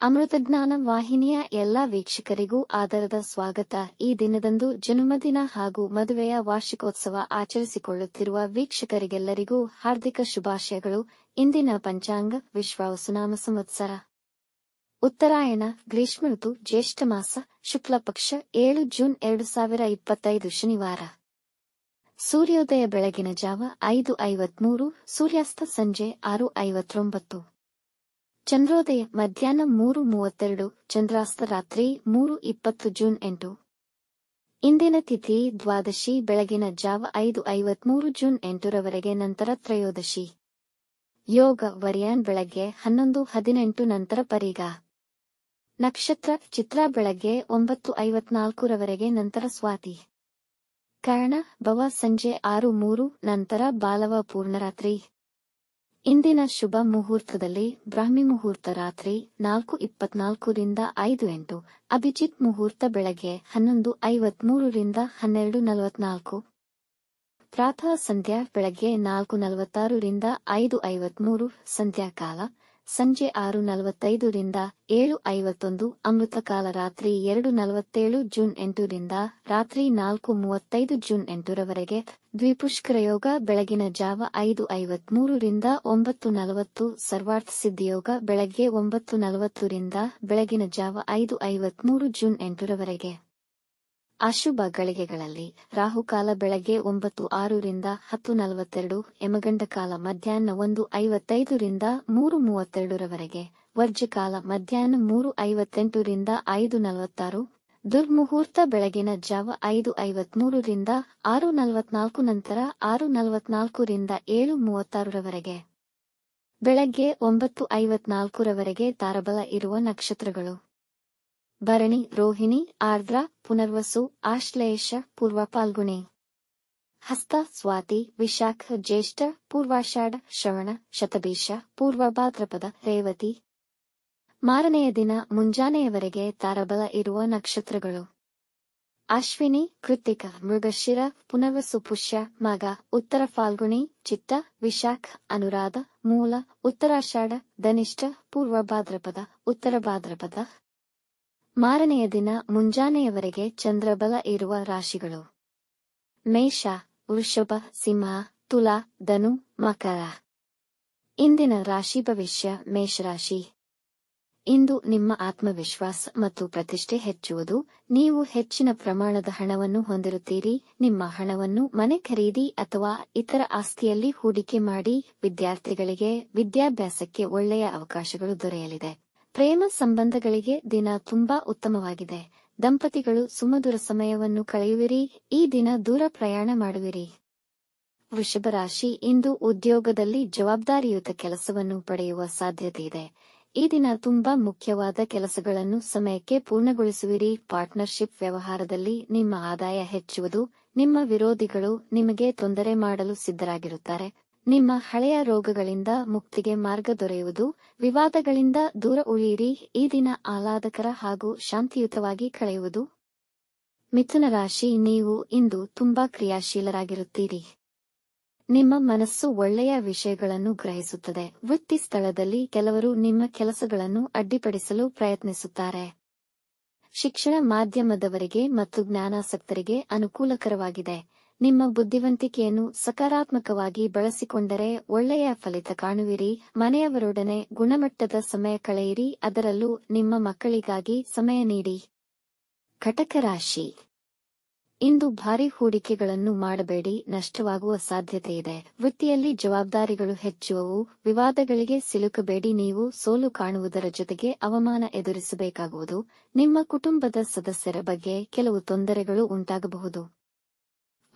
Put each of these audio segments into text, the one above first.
ಅಮೃತಜ್ಞಾನ ವಾಹಿನಿಯ ಎಲ್ಲಾ ವೀಕ್ಷಕರಿಗೂ ಆದರದ ಸ್ವಾಗತ. ಈ ದಿನದಂದು ಜನ್ಮದಿನ ಹಾಗೂ ಮದುವೆಯ ವಾರ್ಷಿಕೋತ್ಸವ ಆಚರಿಸಿಕೊಳ್ಳುತ್ತಿರುವ ವೀಕ್ಷಕರಿಗೆಲ್ಲರಿಗೂ ಹಾರ್ದಿಕ ಶುಭಾಶಯಗಳು. ಇಂದಿನ ಪಂಚಾಂಗ ವಿಶ್ವಾವಸುನಾಮ ಸಂವತ್ಸರ ಉತ್ತರಾಯಣ ಗ್ರೀಷ್ಮ ಋತು ಜ್ಯೇಷ್ಠ ಮಾಸ ಶುಕ್ಲ ಪಕ್ಷ 7 ಜೂನ್ 2025 ಶನಿವಾರ. ಸೂರ್ಯೋದಯ ಬೆಳಗಿನ ಜಾವ 5:53, ಸೂರ್ಯಾಸ್ತ ಸಂಜೆ 6:59. ಚಂದ್ರೋದಯ ಮಧ್ಯಾಹ್ನ 3:32, ಚಂದ್ರಾಸ್ತ ರಾತ್ರಿ 3:20. ಜೂನ್ 8. ಇಂದಿನ ತಿಥಿ ದ್ವಾದಶಿ ಬೆಳಗಿನ ಜಾವ 5:53 ಜೂನ್ 8ರವರೆಗೆ, ನಂತರ ತ್ರಯೋದಶಿ. ಯೋಗ ವರ್ಯಾನ್ ಬೆಳಗ್ಗೆ 11:18 ನಂತರ ಪರಿಗ. ನಕ್ಷತ್ರ ಚಿತ್ರ ಬೆಳಗ್ಗೆ 9:54ರವರೆಗೆ, ನಂತರ ಸ್ವಾತಿ. ಕರ್ಣ ಭವ ಸಂಜೆ 6:03 ನಂತರ ಬಾಲವ ಪೂರ್ಣರಾತ್ರಿ. ಇಂದಿನ ಶುಭ ಮುಹೂರ್ತದಲ್ಲಿ ಬ್ರಾಹ್ಮಿ ಮುಹೂರ್ತ ರಾತ್ರಿ 4:24 ರಿಂದ 5:08, ಅಭಿಜಿತ್ ಮುಹೂರ್ತ ಬೆಳಗ್ಗೆ 11:53 ರಿಂದ 12:44, ಪ್ರಾತಃ ಸಂಧ್ಯಾ ಬೆಳಗ್ಗೆ 4:46 ರಿಂದ 5:53, ಸಂಧ್ಯಾಕಾಲ ಸಂಜೆ 6:45 ರಿಂದ 7:51, ಅಮೃತಕಾಲ ರಾತ್ರಿ 2:47 ಜೂನ್ 8 ರಿಂದ ರಾತ್ರಿ 4:35 ಜೂನ್ 8ರವರೆಗೆ, ದ್ವಿಪುಷ್ಕರ ಯೋಗ ಬೆಳಗಿನ ಜಾವ 5:53 ರಿಂದ 9:40, ಸರ್ವಾರ್ಥ ಸಿದ್ಧಿಯೋಗ ಬೆಳಗ್ಗೆ 9:40 ರಿಂದ ಬೆಳಗಿನ ಜಾವ 5:53 ಜೂನ್ 8ರವರೆಗೆ. ಅಶುಭ ಗಳಿಗೆಗಳಲ್ಲಿ ರಾಹುಕಾಲ ಬೆಳಗ್ಗೆ 9:06 ರಿಂದ 10:42, ಯಮಗಂಡ ಕಾಲ ಮಧ್ಯಾಹ್ನ 1:55 ರಿಂದ 3:32ರವರೆಗೆ, ವರ್ಜಕಾಲ ಮಧ್ಯಾಹ್ನ 3:58 ರಿಂದ 5:46, ದುರ್ಮುಹೂರ್ತ ಬೆಳಗಿನ ಜಾವ 5:53 ರಿಂದ 6:44, ನಂತರ 6:44 ರಿಂದ 7:36ರವರೆಗೆ. ಬೆಳಗ್ಗೆ 9:54ರವರೆಗೆ ತಾರಬಲ ಇರುವ ನಕ್ಷತ್ರಗಳು: ಭರಣಿ, ರೋಹಿಣಿ, ಆರ್ದ್ರ, ಪುನರ್ವಸು, ಆಶ್ಲೇಷ, ಪೂರ್ವ ಫಾಲ್ಗುಣಿ, ಹಸ್ತ, ಸ್ವಾತಿ, ವಿಶಾಖ, ಜ್ಯೇಷ್ಠ, ಪೂರ್ವಾಷಾಢ, ಶ್ರವಣ, ಶತಭಿಷ, ಪೂರ್ವ ಭಾದ್ರಪದ, ರೇವತಿ. ಮಾರನೆಯ ದಿನ ಮುಂಜಾನೆಯವರೆಗೆ ತಾರಬಲ ಇರುವ ನಕ್ಷತ್ರಗಳು: ಅಶ್ವಿನಿ, ಕೃತ್ತಿಕ, ಮೃಗಶಿರ, ಪುನರ್ವಸು, ಪುಷ್ಯ, ಮಗ, ಉತ್ತರ ಫಾಲ್ಗುಣಿ, ಚಿತ್ತ, ವಿಶಾಖ, ಅನುರಾಧ, ಮೂಲ, ಉತ್ತರಾಷಾಢ, ಧನಿಷ್ಠ, ಪೂರ್ವ ಭಾದ್ರಪದ, ಉತ್ತರ ಭಾದ್ರಪದ. ಮಾರನೆಯ ದಿನ ಮುಂಜಾನೆಯವರೆಗೆ ಚಂದ್ರಬಲ ಇರುವ ರಾಶಿಗಳು: ಮೇಷ, ವೃಷಭ, ಸಿಂಹ, ತುಲಾ, ಧನು, ಮಕರ. ಇಂದಿನ ರಾಶಿ ಭವಿಷ್ಯ. ಮೇಷರಾಶಿ: ಇಂದು ನಿಮ್ಮ ಆತ್ಮವಿಶ್ವಾಸ ಮತ್ತು ಪ್ರತಿಷ್ಠೆ ಹೆಚ್ಚುವುದು. ನೀವು ಹೆಚ್ಚಿನ ಪ್ರಮಾಣದ ಹಣವನ್ನು ಹೊಂದಿರುತ್ತೀರಿ. ನಿಮ್ಮ ಹಣವನ್ನು ಮನೆ ಖರೀದಿ ಅಥವಾ ಇತರ ಆಸ್ತಿಯಲ್ಲಿ ಹೂಡಿಕೆ ಮಾಡಿ. ವಿದ್ಯಾರ್ಥಿಗಳಿಗೆ ವಿದ್ಯಾಭ್ಯಾಸಕ್ಕೆ ಒಳ್ಳೆಯ ಅವಕಾಶಗಳು ದೊರೆಯಲಿದೆ. ಪ್ರೇಮ ಸಂಬಂಧಗಳಿಗೆ ದಿನ ತುಂಬಾ ಉತ್ತಮವಾಗಿದೆ. ದಂಪತಿಗಳು ಸುಮಧುರ ಸಮಯವನ್ನು ಕಳೆಯುವಿರಿ. ಈ ದಿನ ದೂರ ಪ್ರಯಾಣ ಮಾಡುವಿರಿ. ವೃಷಭ ರಾಶಿ: ಇಂದು ಉದ್ಯೋಗದಲ್ಲಿ ಜವಾಬ್ದಾರಿಯುತ ಕೆಲಸವನ್ನು ಪಡೆಯುವ ಸಾಧ್ಯತೆ ಇದೆ. ಈ ದಿನ ತುಂಬಾ ಮುಖ್ಯವಾದ ಕೆಲಸಗಳನ್ನು ಸಮಯಕ್ಕೆ ಪೂರ್ಣಗೊಳಿಸುವಿರಿ. ಪಾರ್ಟ್ನರ್ಶಿಪ್ ವ್ಯವಹಾರದಲ್ಲಿ ನಿಮ್ಮ ಆದಾಯ ಹೆಚ್ಚುವುದು. ನಿಮ್ಮ ವಿರೋಧಿಗಳು ನಿಮಗೆ ತೊಂದರೆ ಮಾಡಲು ಸಿದ್ಧರಾಗಿರುತ್ತಾರೆ. ನಿಮ್ಮ ಹಳೆಯ ರೋಗಗಳಿಂದ ಮುಕ್ತಿಗೆ ಮಾರ್ಗ ದೊರೆಯುವುದು. ವಿವಾದಗಳಿಂದ ದೂರ ಉಳಿಯಿರಿ. ಈ ದಿನ ಆಹ್ಲಾದಕರ ಹಾಗೂ ಶಾಂತಿಯುತವಾಗಿ ಕಳೆಯುವುದು. ಮಿಥುನ ರಾಶಿ: ನೀವು ಇಂದು ತುಂಬಾ ಕ್ರಿಯಾಶೀಲರಾಗಿರುತ್ತೀರಿ. ನಿಮ್ಮ ಮನಸ್ಸು ಒಳ್ಳೆಯ ವಿಷಯಗಳನ್ನು ಗ್ರಹಿಸುತ್ತದೆ. ವೃತ್ತಿ ಸ್ಥಳದಲ್ಲಿ ಕೆಲವರು ನಿಮ್ಮ ಕೆಲಸಗಳನ್ನು ಅಡ್ಡಿಪಡಿಸಲು ಪ್ರಯತ್ನಿಸುತ್ತಾರೆ. ಶಿಕ್ಷಣ ಮಾಧ್ಯಮದವರಿಗೆ ಮತ್ತು ಜ್ಞಾನಾಸಕ್ತರಿಗೆ ಅನುಕೂಲಕರವಾಗಿದೆ. ನಿಮ್ಮ ಬುದ್ಧಿವಂತಿಕೆಯನ್ನು ಸಕಾರಾತ್ಮಕವಾಗಿ ಬಳಸಿಕೊಂಡರೆ ಒಳ್ಳೆಯ ಫಲಿತ ಕಾಣುವಿರಿ. ಮನೆಯವರೊಡನೆ ಗುಣಮಟ್ಟದ ಸಮಯ ಕಳೆಯಿರಿ. ಅದರಲ್ಲೂ ನಿಮ್ಮ ಮಕ್ಕಳಿಗಾಗಿ ಸಮಯ ನೀಡಿ. ಕಟಕ ರಾಶಿ: ಇಂದು ಭಾರಿ ಹೂಡಿಕೆಗಳನ್ನು ಮಾಡಬೇಡಿ. ನಷ್ಟವಾಗುವ ಸಾಧ್ಯತೆ ಇದೆ. ವೃತ್ತಿಯಲ್ಲಿ ಜವಾಬ್ದಾರಿಗಳು ಹೆಚ್ಚುವವು. ವಿವಾದಗಳಿಗೆ ಸಿಲುಕಬೇಡಿ. ನೀವು ಸೋಲು ಕಾಣುವುದರ ಜೊತೆಗೆ ಅವಮಾನ ಎದುರಿಸಬೇಕಾಗುವುದು. ನಿಮ್ಮ ಕುಟುಂಬದ ಸದಸ್ಯರ ಬಗ್ಗೆ ಕೆಲವು ತೊಂದರೆಗಳು ಉಂಟಾಗಬಹುದು.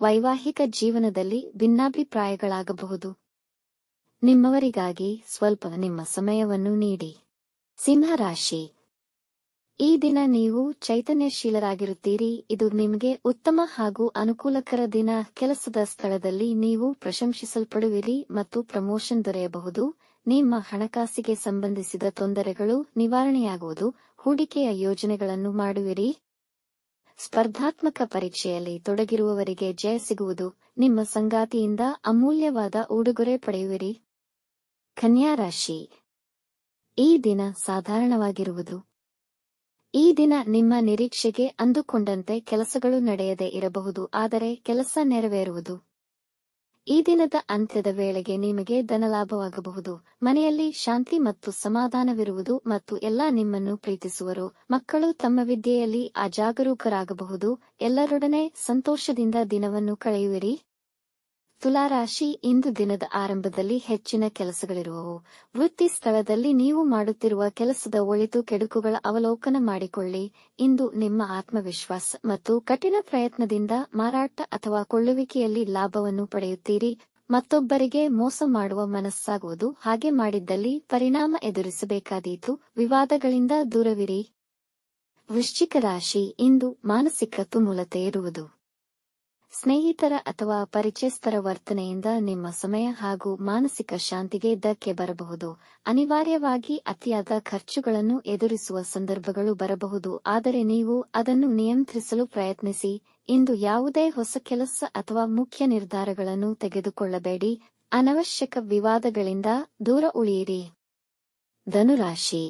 ವೈವಾಹಿಕ ಜೀವನದಲ್ಲಿ ಭಿನ್ನಾಭಿಪ್ರಾಯಗಳಾಗಬಹುದು. ನಿಮ್ಮವರಿಗಾಗಿ ಸ್ವಲ್ಪ ನಿಮ್ಮ ಸಮಯವನ್ನು ನೀಡಿ. ಸಿಂಹ ರಾಶಿ: ಈ ದಿನ ನೀವು ಚೈತನ್ಯಶೀಲರಾಗಿರುತ್ತೀರಿ. ಇದು ನಿಮಗೆ ಉತ್ತಮ ಹಾಗೂ ಅನುಕೂಲಕರ ದಿನ. ಕೆಲಸದ ಸ್ಥಳದಲ್ಲಿ ನೀವು ಪ್ರಶಂಸಿಸಲ್ಪಡುವಿರಿ ಮತ್ತು ಪ್ರಮೋಷನ್ ದೊರೆಯಬಹುದು. ನಿಮ್ಮ ಹಣಕಾಸಿಗೆ ಸಂಬಂಧಿಸಿದ ತೊಂದರೆಗಳು ನಿವಾರಣೆಯಾಗುವುದು. ಹೂಡಿಕೆಯ ಯೋಜನೆಗಳನ್ನು ಮಾಡುವಿರಿ. ಸ್ಪರ್ಧಾತ್ಮಕ ಪರೀಕ್ಷೆಯಲ್ಲಿ ತೊಡಗಿರುವವರಿಗೆ ಜಯ ಸಿಗುವುದು. ನಿಮ್ಮ ಸಂಗಾತಿಯಿಂದ ಅಮೂಲ್ಯವಾದ ಉಡುಗೊರೆ ಪಡೆಯುವಿರಿ. ಕನ್ಯಾ ರಾಶಿ: ಈ ದಿನ ಸಾಧಾರಣವಾಗಿರುವುದು. ಈ ದಿನ ನಿಮ್ಮ ನಿರೀಕ್ಷೆಗೆ ಅಂದುಕೊಂಡಂತೆ ಕೆಲಸಗಳು ನಡೆಯದೇ ಇರಬಹುದು, ಆದರೆ ಕೆಲಸ ನೆರವೇರುವುದು. ಈ ದಿನದ ಅಂತ್ಯದ ವೇಳೆಗೆ ನಿಮಗೆ ಧನಲಾಭವಾಗಬಹುದು. ಮನೆಯಲ್ಲಿ ಶಾಂತಿ ಮತ್ತು ಸಮಾಧಾನವಿರುವುದು ಮತ್ತು ಎಲ್ಲಾ ನಿಮ್ಮನ್ನು ಪ್ರೀತಿಸುವರು. ಮಕ್ಕಳು ತಮ್ಮ ವಿದ್ಯೆಯಲ್ಲಿ ಅಜಾಗರೂಕರಾಗಬಹುದು. ಎಲ್ಲರೊಡನೆ ಸಂತೋಷದಿಂದ ದಿನವನ್ನು ಕಳೆಯುವಿರಿ. ತುಲಾರಾಶಿ, ಇಂದು ದಿನದ ಆರಂಭದಲ್ಲಿ ಹೆಚ್ಚಿನ ಕೆಲಸಗಳಿರುವವು. ವೃತ್ತಿ ಸ್ಥಳದಲ್ಲಿ ನೀವು ಮಾಡುತ್ತಿರುವ ಕೆಲಸದ ಒಳಿತು ಕೆಡುಕುಗಳ ಅವಲೋಕನ ಮಾಡಿಕೊಳ್ಳಿ. ಇಂದು ನಿಮ್ಮ ಆತ್ಮವಿಶ್ವಾಸ ಮತ್ತು ಕಠಿಣ ಪ್ರಯತ್ನದಿಂದ ಮಾರಾಟ ಅಥವಾ ಕೊಳ್ಳುವಿಕೆಯಲ್ಲಿ ಲಾಭವನ್ನು ಪಡೆಯುತ್ತೀರಿ. ಮತ್ತೊಬ್ಬರಿಗೆ ಮೋಸ ಮಾಡುವ ಮನಸ್ಸಾಗುವುದು. ಹಾಗೆ ಮಾಡಿದ್ದಲ್ಲಿ ಪರಿಣಾಮ ಎದುರಿಸಬೇಕಾದೀತು. ವಿವಾದಗಳಿಂದ ದೂರವಿರಿ. ವೃಶ್ಚಿಕ ರಾಶಿ, ಇಂದು ಮಾನಸಿಕ ತುಮುಲತೆ ಇರುವುದು. ಸ್ನೇಹಿತರ ಅಥವಾ ಪರಿಚಯಸ್ಥರ ವರ್ತನೆಯಿಂದ ನಿಮ್ಮ ಸಮಯ ಹಾಗೂ ಮಾನಸಿಕ ಶಾಂತಿಗೆ ಧಕ್ಕೆ ಬರಬಹುದು. ಅನಿವಾರ್ಯವಾಗಿ ಅತಿಯಾದ ಖರ್ಚುಗಳನ್ನು ಎದುರಿಸುವ ಸಂದರ್ಭಗಳು ಬರಬಹುದು, ಆದರೆ ನೀವು ಅದನ್ನು ನಿಯಂತ್ರಿಸಲು ಪ್ರಯತ್ನಿಸಿ. ಇಂದು ಯಾವುದೇ ಹೊಸ ಕೆಲಸ ಅಥವಾ ಮುಖ್ಯ ನಿರ್ಧಾರಗಳನ್ನು ತೆಗೆದುಕೊಳ್ಳಬೇಡಿ. ಅನವಶ್ಯಕ ವಿವಾದಗಳಿಂದ ದೂರ ಉಳಿಯಿರಿ. ಧನುರಾಶಿ,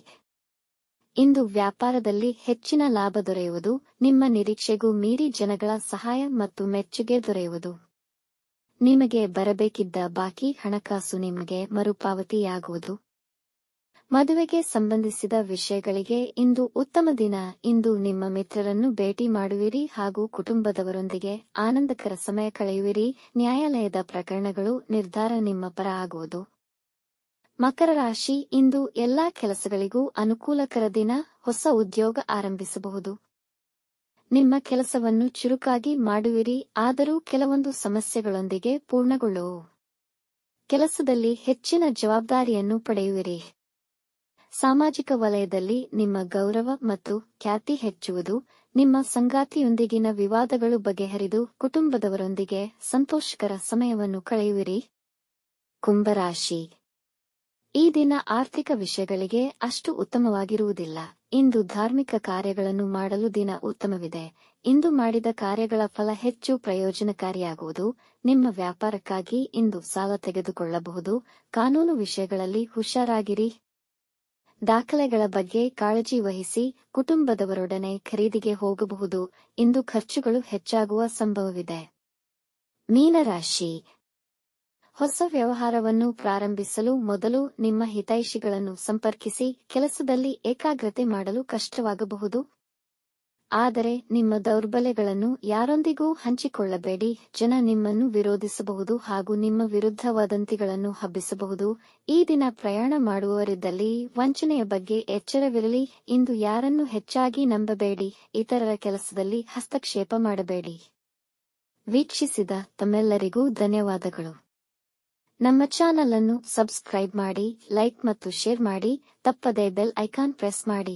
ಇಂದು ವ್ಯಾಪಾರದಲ್ಲಿ ಹೆಚ್ಚಿನ ಲಾಭ ದೊರೆಯುವುದು. ನಿಮ್ಮ ನಿರೀಕ್ಷೆಗೂ ಮೀರಿ ಜನಗಳ ಸಹಾಯ ಮತ್ತು ಮೆಚ್ಚುಗೆ ದೊರೆಯುವುದು. ನಿಮಗೆ ಬರಬೇಕಿದ್ದ ಬಾಕಿ ಹಣಕಾಸು ನಿಮಗೆ ಮರುಪಾವತಿಯಾಗುವುದು. ಮದುವೆಗೆ ಸಂಬಂಧಿಸಿದ ವಿಷಯಗಳಿಗೆ ಇಂದು ಉತ್ತಮ ದಿನ. ಇಂದು ನಿಮ್ಮ ಮಿತ್ರರನ್ನು ಭೇಟಿ ಮಾಡುವಿರಿ ಹಾಗೂ ಕುಟುಂಬದವರೊಂದಿಗೆ ಆನಂದಕರ ಸಮಯ ಕಳೆಯುವಿರಿ. ನ್ಯಾಯಾಲಯದ ಪ್ರಕರಣಗಳು ನಿರ್ಧಾರ ನಿಮ್ಮ ಪರ ಆಗುವುದು. ಮಕರ ರಾಶಿ, ಇಂದು ಎಲ್ಲಾ ಕೆಲಸಗಳಿಗೂ ಅನುಕೂಲಕರ ದಿನ. ಹೊಸ ಉದ್ಯೋಗ ಆರಂಭಿಸಬಹುದು. ನಿಮ್ಮ ಕೆಲಸವನ್ನು ಚುರುಕಾಗಿ ಮಾಡುವಿರಿ, ಆದರೂ ಕೆಲವೊಂದು ಸಮಸ್ಯೆಗಳೊಂದಿಗೆ ಪೂರ್ಣಗೊಳ್ಳುವು. ಕೆಲಸದಲ್ಲಿ ಹೆಚ್ಚಿನ ಜವಾಬ್ದಾರಿಯನ್ನು ಪಡೆಯುವಿರಿ. ಸಾಮಾಜಿಕ ವಲಯದಲ್ಲಿ ನಿಮ್ಮ ಗೌರವ ಮತ್ತು ಖ್ಯಾತಿ ಹೆಚ್ಚುವುದು. ನಿಮ್ಮ ಸಂಗಾತಿಯೊಂದಿಗಿನ ವಿವಾದಗಳು ಬಗೆಹರಿದು ಕುಟುಂಬದವರೊಂದಿಗೆ ಸಂತೋಷಕರ ಸಮಯವನ್ನು ಕಳೆಯುವಿರಿ. ಕುಂಭರಾಶಿ, ಈ ದಿನ ಆರ್ಥಿಕ ವಿಷಯಗಳಿಗೆ ಅಷ್ಟು ಉತ್ತಮವಾಗಿರುವುದಿಲ್ಲ. ಇಂದು ಧಾರ್ಮಿಕ ಕಾರ್ಯಗಳನ್ನು ಮಾಡಲು ದಿನ ಉತ್ತಮವಿದೆ. ಇಂದು ಮಾಡಿದ ಕಾರ್ಯಗಳ ಫಲ ಹೆಚ್ಚು ಪ್ರಯೋಜನಕಾರಿಯಾಗುವುದು. ನಿಮ್ಮ ವ್ಯಾಪಾರಕ್ಕಾಗಿ ಇಂದು ಸಾಲ ತೆಗೆದುಕೊಳ್ಳಬಹುದು. ಕಾನೂನು ವಿಷಯಗಳಲ್ಲಿ ಹುಷಾರಾಗಿರಿ. ದಾಖಲೆಗಳ ಬಗ್ಗೆ ಕಾಳಜಿ ವಹಿಸಿ. ಕುಟುಂಬದವರೊಡನೆ ಖರೀದಿಗೆ ಹೋಗಬಹುದು. ಇಂದು ಖರ್ಚುಗಳು ಹೆಚ್ಚಾಗುವ ಸಂಭವವಿದೆ. ಮೀನರಾಶಿ, ಹೊಸ ವ್ಯವಹಾರವನ್ನು ಪ್ರಾರಂಭಿಸಲು ಮೊದಲು ನಿಮ್ಮ ಹಿತೈಷಿಗಳನ್ನು ಸಂಪರ್ಕಿಸಿ. ಕೆಲಸದಲ್ಲಿ ಏಕಾಗ್ರತೆ ಮಾಡಲು ಕಷ್ಟವಾಗಬಹುದು, ಆದರೆ ನಿಮ್ಮ ದೌರ್ಬಲ್ಯಗಳನ್ನು ಯಾರೊಂದಿಗೂ ಹಂಚಿಕೊಳ್ಳಬೇಡಿ. ಜನ ನಿಮ್ಮನ್ನು ವಿರೋಧಿಸಬಹುದು ಹಾಗೂ ನಿಮ್ಮ ವಿರುದ್ಧ ವದಂತಿಗಳನ್ನು ಹಬ್ಬಿಸಬಹುದು. ಈ ದಿನ ಪ್ರಯಾಣ ಮಾಡುವವರಿದ್ದಲ್ಲಿ ವಂಚನೆಯ ಬಗ್ಗೆ ಎಚ್ಚರವಿರಲಿ. ಇಂದು ಯಾರನ್ನು ಹೆಚ್ಚಾಗಿ ನಂಬಬೇಡಿ. ಇತರರ ಕೆಲಸದಲ್ಲಿ ಹಸ್ತಕ್ಷೇಪ ಮಾಡಬೇಡಿ. ವೀಕ್ಷಿಸಿದ ತಮ್ಮೆಲ್ಲರಿಗೂ ಧನ್ಯವಾದಗಳು. ನಮ್ಮ ಚಾನಲ್ ಅನ್ನು ಸಬ್ಸ್ಕ್ರೈಬ್ ಮಾಡಿ, ಲೈಕ್ ಮತ್ತು ಶೇರ್ ಮಾಡಿ. ತಪ್ಪದೇ ಬೆಲ್ ಐಕಾನ್ ಪ್ರೆಸ್ ಮಾಡಿ.